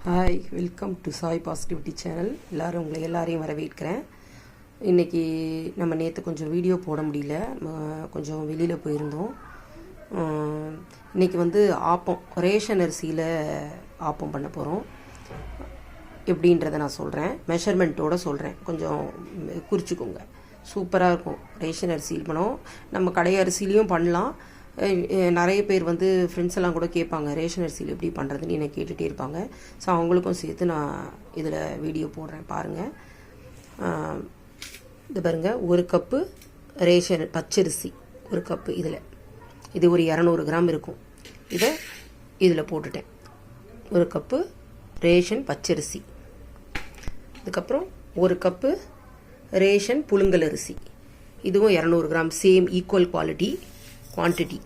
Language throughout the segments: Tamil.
Hi, welcome to Sai positivity channel. எல்லாரையும் வரவேற்கிறேன். இன்றைக்கி நம்ம நேற்று கொஞ்சம் வீடியோ போட முடியல, கொஞ்சம் வெளியில் போயிருந்தோம். இன்றைக்கி ஆப்பம், ரேஷன் அரிசியில் ஆப்பம் பண்ண போகிறோம். எப்படின்றத நான் சொல்கிறேன், மெஷர்மெண்ட்டோடு சொல்கிறேன், கொஞ்சம் குறிச்சிக்கோங்க. சூப்பராக இருக்கும். ரேஷன் அரிசியில் பண்ணோம், நம்ம கடை அரிசிலையும் பண்ணலாம். நிறைய பேர் ஃப்ரெண்ட்ஸ் எல்லாம் கூட கேட்பாங்க, ரேஷன் அரிசியில் எப்படி பண்ணுறதுன்னு என்னை கேட்டுகிட்டே இருப்பாங்க. ஸோ அவங்களுக்கும் சேர்த்து நான் இதில் வீடியோ போடுறேன், பாருங்கள். இது பாருங்கள், ஒரு கப்பு ரேஷன் பச்சரிசி, ஒரு கப்பு. இது ஒரு 200 கிராம் இருக்கும். இதில் போட்டுட்டேன். ஒரு கப்பு ரேஷன் பச்சரிசி. அதுக்கப்புறம் ஒரு கப்பு ரேஷன் புழுங்கல் அரிசி, இதுவும் 200 கிராம். சேம் ஈக்குவல் குவான்டிட்டி,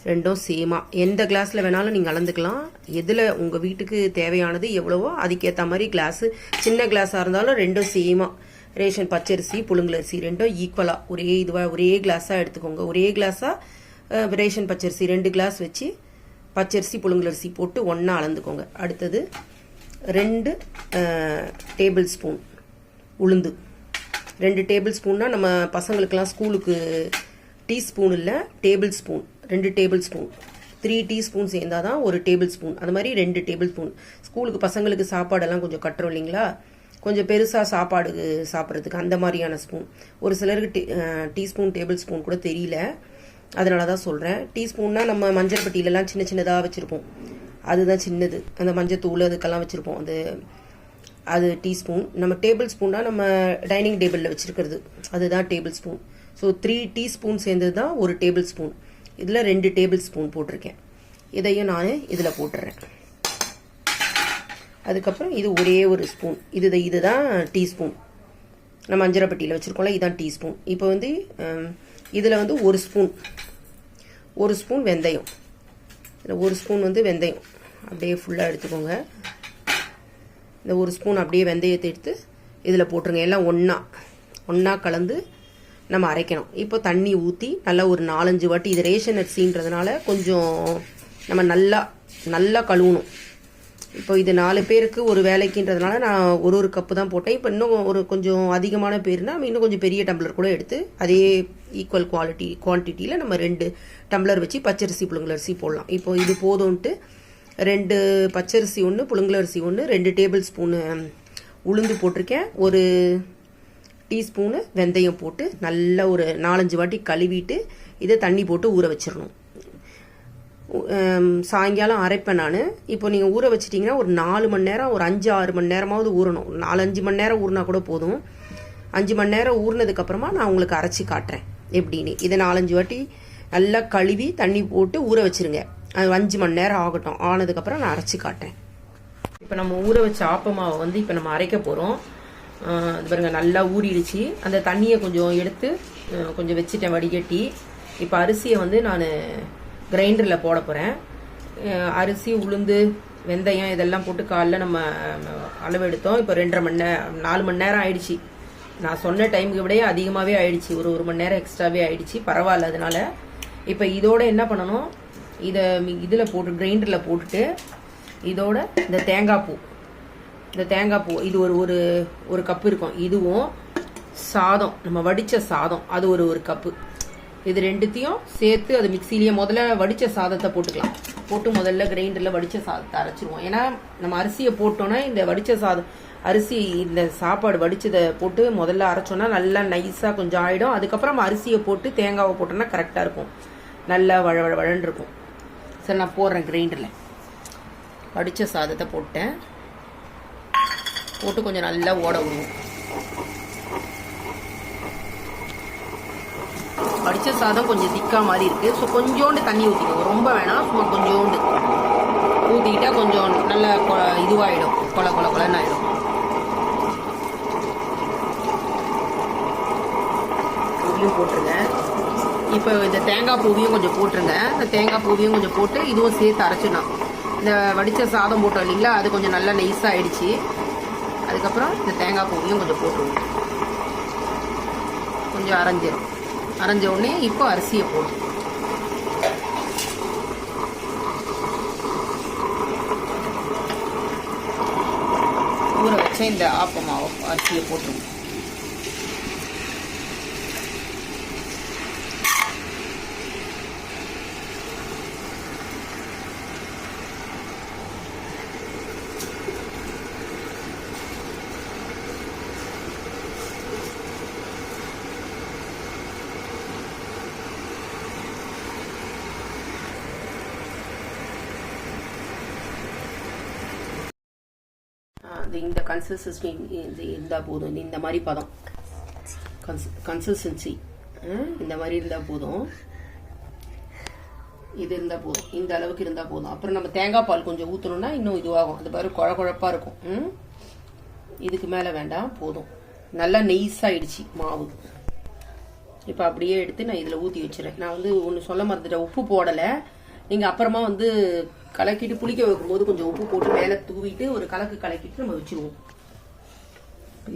ரெண்டும் சேமாக. எந்த கிளாஸில் வேணாலும் நீங்கள் அளந்துக்கலாம். எதில் உங்கள் வீட்டுக்கு தேவையானது எவ்வளவோ அதுக்கேற்ற மாதிரி கிளாஸு. சின்ன கிளாஸாக இருந்தாலும் ரெண்டும் சேமாக. ரேஷன் பச்சரிசி புழுங்கல் அரிசி ரெண்டும் ஈக்குவலாக ஒரே கிளாஸாக எடுத்துக்கோங்க. ஒரே கிளாஸாக ரேஷன் பச்சரிசி 2 கிளாஸ் வச்சு பச்சரிசி புழுங்கல் அரிசி போட்டு ஒன்றா அளந்துக்கோங்க. அடுத்தது 2 டேபிள் ஸ்பூன் உளுந்து. 2 டேபிள் ஸ்பூன்னா நம்ம பசங்களுக்கெல்லாம் ஸ்கூலுக்கு டீஸ்பூன் இல்லை, table spoon. 2 table spoon. 3 teaspoon சேர்ந்தால் தான் ஒரு டேபிள் ஸ்பூன். அது மாதிரி 2 டேபிள் ஸ்பூன். ஸ்கூலுக்கு பசங்களுக்கு சாப்பாடெல்லாம் கொஞ்சம் கட்டுறோம் இல்லைங்களா, கொஞ்சம் பெருசாக சாப்பாடு சாப்பிட்றதுக்கு அந்த மாதிரியான ஸ்பூன். ஒரு சிலருக்கு டீஸ்பூன் டேபிள் ஸ்பூன் கூட தெரியல, அதனால தான் சொல்கிறேன். டீஸ்பூன்னா நம்ம மஞ்சள் பட்டியிலலாம் சின்ன சின்னதாக வச்சுருப்போம், அதுதான் சின்னது. அந்த மஞ்சள் தூள் அதுக்கெல்லாம் வச்சுருப்போம், அது டீஸ்பூன். நம்ம டேபிள் ஸ்பூன்னா நம்ம டைனிங் டேபிளில் வச்சுருக்கிறது, அதுதான் டேபிள் ஸ்பூன். ஸோ 3 டீஸ்பூன் சேர்ந்தது தான் ஒரு டேபிள் ஸ்பூன். இதில் 2 டேபிள் ஸ்பூன் போட்டிருக்கேன். இதையும் நான் இதில் போட்டுறேன். அதுக்கப்புறம் இது ஒரே ஒரு ஸ்பூன். இதுதான் டீஸ்பூன். நம்ம அஞ்சரைப்பட்டியில் வச்சுருக்கோம்ல, இதுதான் டீஸ்பூன். இப்போ இதில் ஒரு ஸ்பூன் வெந்தயம். இதில் ஒரு ஸ்பூன் வெந்தயம் அப்படியே ஃபுல்லாக எடுத்துக்கோங்க. இந்த ஒரு ஸ்பூன் அப்படியே வெந்தயத்தை எடுத்து இதில் போட்டுருங்க. எல்லாம் ஒன்றா கலந்து நம்ம அரைக்கணும். இப்போ தண்ணி ஊற்றி நல்லா ஒரு 4-5 வாட்டி, இது ரேஷன் அரிசின்றதுனால கொஞ்சம் நம்ம நல்லா கழுவணும். இப்போ இது 4 பேருக்கு ஒரு வேலைக்குன்றதுனால நான் ஒரு கப்பு தான் போட்டேன். இப்போ இன்னும் கொஞ்சம் அதிகமான பேர்னா இன்னும் கொஞ்சம் பெரிய டம்ளர் கூட எடுத்து அதே ஈக்குவல் குவான்டிட்டியில் நம்ம 2 டம்ளர் வச்சு பச்சரிசி புழுங்கல் அரிசி போடலாம். இப்போ இது போதும்ன்ட்டு 2 பச்சரிசி ஒன்று, புழுங்கல் அரிசி ஒன்று, 2 டேபிள் ஸ்பூனு உளுந்து போட்டிருக்கேன். ஒரு டீஸ்பூனு வெந்தயம் போட்டு நல்லா ஒரு 4-5 வாட்டி கழுவிட்டு இதை தண்ணி போட்டு ஊற வச்சிடணும். சாயங்காலம் அரைப்பேன் நான். இப்போ நீங்கள் ஊற வச்சிட்டிங்கன்னா ஒரு 4 மணி நேரம், ஒரு 5-6 மணி நேரமாவது ஊறணும். 4-5 மணி நேரம் ஊறினா கூட போதும். 5 மணி நேரம் ஊறினதுக்கப்புறமா நான் உங்களுக்கு அரைச்சி காட்டுறேன் எப்படின்னு. இதை 4-5 வாட்டி நல்லா கழுவி தண்ணி போட்டு ஊற வச்சிருங்க. அது 5 மணி நேரம் ஆகட்டும். ஆனதுக்கப்புறம் நான் அரைச்சி காட்டுறேன். இப்போ நம்ம ஊற வச்ச ஆப்பமாவை இப்போ நம்ம அரைக்க போகிறோம். அது பாருங்க, நல்லா ஊறிடுச்சு. அந்த தண்ணியை கொஞ்சம் எடுத்து கொஞ்சம் வச்சுட்டேன் வடிகட்டி. இப்போ அரிசியை நான் கிரைண்டரில் போட போகிறேன். அரிசி, உளுந்து, வெந்தயம் இதெல்லாம் போட்டு காலைல நம்ம அளவு எடுத்தோம். இப்போ 4 மணி நேரம் ஆயிடுச்சு. நான் சொன்ன டைமுக்கு விட அதிகமாகவே ஆயிடுச்சு. ஒரு மணி நேரம் எக்ஸ்ட்ராவே ஆயிடுச்சு. பரவாயில்ல. அதனால இப்போ இதோட என்ன பண்ணணும், இதில் போட்டு கிரைண்டரில் போட்டுட்டு இதோட இந்த தேங்காய் பூ இது ஒரு கப்பு இருக்கும். இதுவும் சாதம், நம்ம வடித்த சாதம், அது ஒரு கப்பு. இது ரெண்டுத்தையும் சேர்த்து அது மிக்சிலேயே முதல்ல வடித்த சாதத்தை போட்டுக்கலாம். போட்டு முதல்ல கிரைண்டரில் வடித்த சாதத்தை அரைச்சிருவோம். ஏன்னா நம்ம அரிசியை போட்டோன்னா இந்த வடித்த சாதம், அரிசி இந்த சாப்பாடு வடித்ததை போட்டு முதல்ல அரைச்சோன்னா நல்லா நைஸாக கொஞ்சம் ஆகிடும். அதுக்கப்புறம் அரிசியை போட்டு தேங்காவை போட்டோன்னா கரெக்டாக இருக்கும், நல்லா வழன்னு இருக்கும். சரி, நான் போடுறேன் கிரைண்டரில். வடித்த சாதத்தை போட்டு கொஞ்சம் நல்லா ஓட விடுவோம். வடித்த சாதம் கொஞ்சம் திக்கா மாதிரி இருக்கு. ஸோ கொஞ்சோண்டு தண்ணி ஊற்றிக்கோங்க, ரொம்ப வேணாம், சும்மா கொஞ்சோண்டு ஊற்றிக்கிட்டா கொஞ்சம் நல்லா இதுவாகிடும், கொலன்னு ஆகிடும். பூவையும் போட்டுருங்க. இப்போ இந்த தேங்காய் பூவையும் கொஞ்சம் போட்டுருங்க. இந்த தேங்காய் பூவையும் கொஞ்சம் போட்டு இதுவும் சேர்த்து அரைச்சிடணும். இந்த வடித்த சாதம் போட்டோம் இல்லைங்களா, அது கொஞ்சம் நல்லா நைஸாக ஆயிடுச்சு. அதுக்கப்புறம் இந்த தேங்காய் பூவையும் கொஞ்சம் போட்டுருவோம். கொஞ்சம் அரைஞ்ச உடனே இப்போ அரிசியை போடும். வச்ச இந்த ஆப்ப மாவு அரிசியை போட்டுருவோம். இந்த கன்சிஸ்டன்சி இருந்தால் போதும். இந்த மாதிரி பதம் கன்சிஸ்டன்சி இந்த மாதிரி இருந்தால் போதும். இது இருந்தால் போதும். இந்த அளவுக்கு இருந்தால் போதும். அப்புறம் நம்ம தேங்காய் பால் கொஞ்சம் ஊற்றணும்னா இன்னும் இதுவாகும். அது பாரு குழப்பாக இருக்கும். இதுக்கு மேலே வேண்டாம், போதும். நல்லா நெய்ஸாகிடுச்சு மாவு. இப்போ அப்படியே எடுத்து நான் இதில் ஊற்றி வச்சுறேன். நான் வந்து ஒன்று சொல்ல மறந்துட்டேன், உப்பு போடலை. நீங்கள் அப்புறமா வந்து கலக்கிட்டு புளிக்க வைக்கும்போது கொஞ்சம் உப்பு போட்டு மேலே தூவிட்டு ஒரு கலக்கிட்டு நம்ம வச்சுருவோம்.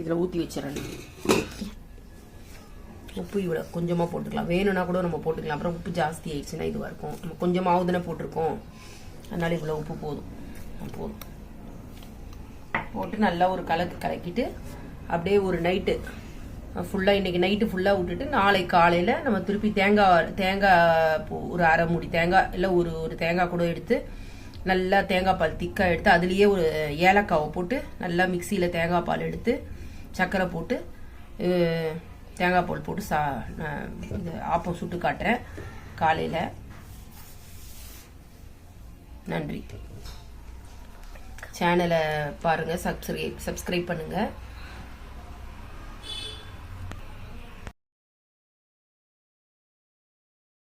இதில் ஊற்றி வச்சிடறேன். உப்பு இவ்வளோ கொஞ்சமாக போட்டுக்கலாம், வேணும்னா கூட நம்ம போட்டுக்கலாம். அப்புறம் உப்பு ஜாஸ்தி ஆயிடுச்சுன்னா இதுவாக இருக்கும். நம்ம கொஞ்சமாக தானே போட்டிருக்கோம், அதனால இவ்வளோ உப்பு போதும். போட்டு நல்லா ஒரு கலக்கிட்டு அப்படியே ஒரு நைட்டு ஃபுல்லாக, இன்றைக்கி நைட்டு ஃபுல்லாக விட்டுட்டு நாளைக்கு காலையில் நம்ம திருப்பி தேங்காய் ஒரு அரை மூடி தேங்காய் இல்லை ஒரு தேங்காய் கூட எடுத்து நல்லா தேங்காய் பால் திக்காக எடுத்து அதுலேயே ஒரு ஏலக்காவை போட்டு நல்லா மிக்சியில் தேங்காய் பால் எடுத்து சர்க்கரை போட்டு தேங்காய் பால் போட்டு இது ஆப்பம் சுட்டு காட்டுறேன் காலையில். நன்றி. சேனலை பாருங்கள், சப்ஸ்கிரைப் பண்ணுங்கள்.